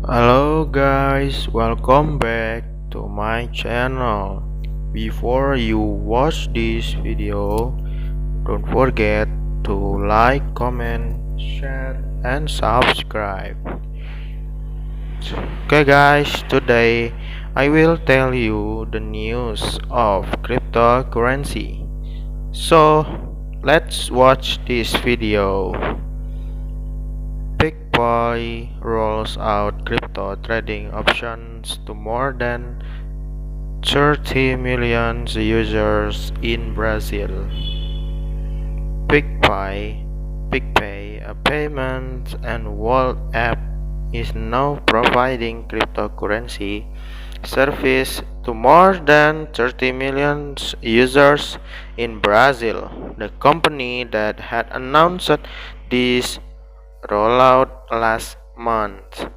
Hello guys, welcome back to my channel. Before you watch this video, don't forget to like, comment, share, and subscribe. Okay guys, today I will tell you the news of cryptocurrency. So, let's watch this video. BitBoy rolls out crypto trading options to more than 30 million users in Brazil. PicPay, a payment and wallet app, is now providing cryptocurrency service to more than 30 million users in Brazil. The company that had announced this rollout last month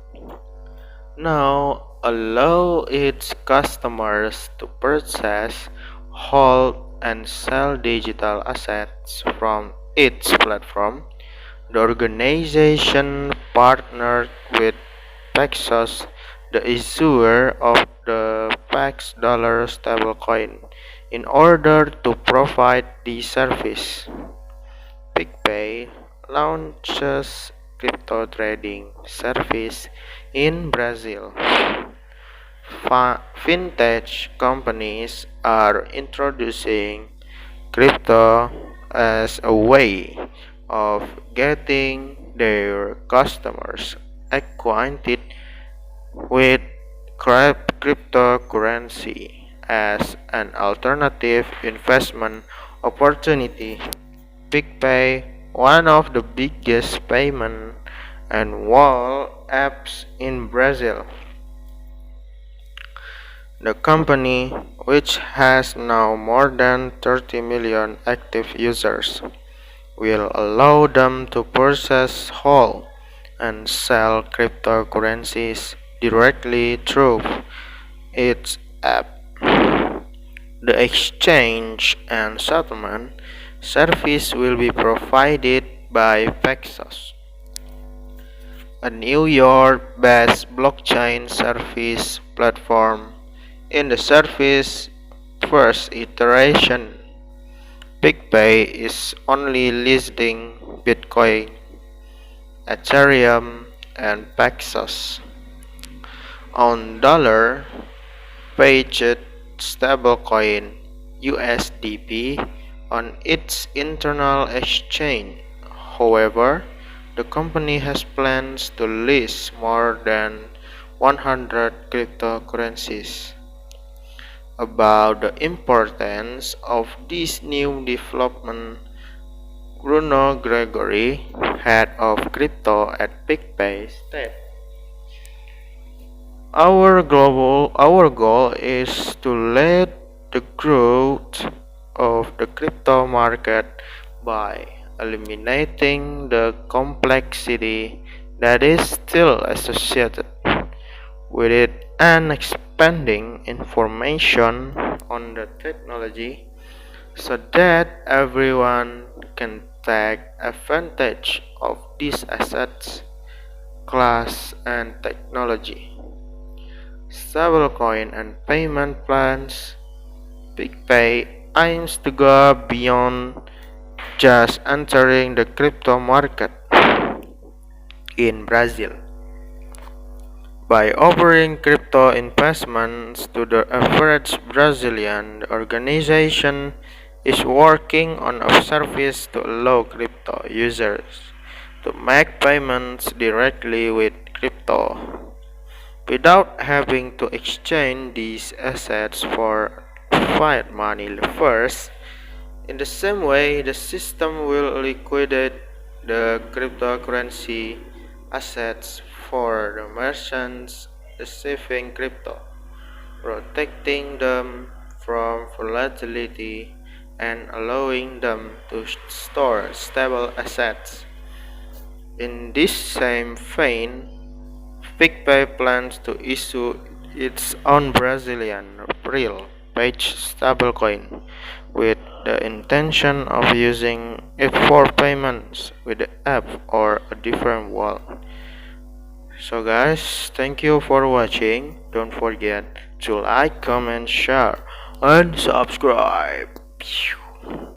now allow its customers to purchase, hold, and sell digital assets from its platform. The organization partnered with Paxos, the issuer of the Pax dollar stablecoin, in order to provide the service. PicPay launches crypto trading service in Brazil. Fintech companies are introducing crypto as a way of getting their customers acquainted with cryptocurrency as an alternative investment opportunity. PicPay, one of the biggest payment and wallet apps in Brazil. The company, which has now more than 30 million active users, will allow them to purchase, hold, and sell cryptocurrencies directly through its app. The exchange and settlement service will be provided by Paxos, a New York-based blockchain service platform. In the service first iteration, PicPay is only listing Bitcoin, Ethereum, and Paxos on dollar-paged stablecoin USDP on its internal exchange. However, the company has plans to list more than 100 cryptocurrencies. About the importance of this new development, Bruno Gregory, head of crypto at PicPay, said, Our goal is to lead the growth of the crypto market by eliminating the complexity that is still associated with it and expanding information on the technology so that everyone can take advantage of these assets, class, and technology. Stablecoin and payment plans. PicPay aims to go beyond just entering the crypto market in Brazil by offering crypto investments to the average Brazilian. The organization is working on a service to allow crypto users to make payments directly with crypto without having to exchange these assets for fiat money first. In the same way, the system will liquidate the cryptocurrency assets for the merchants receiving crypto, protecting them from volatility and allowing them to store stable assets. In this same vein, PicPay plans to issue its own Brazilian real page stablecoin with the intention of using it for payments with the app or a different wallet. So guys, thank you for watching. Don't forget to like, comment, share, and subscribe.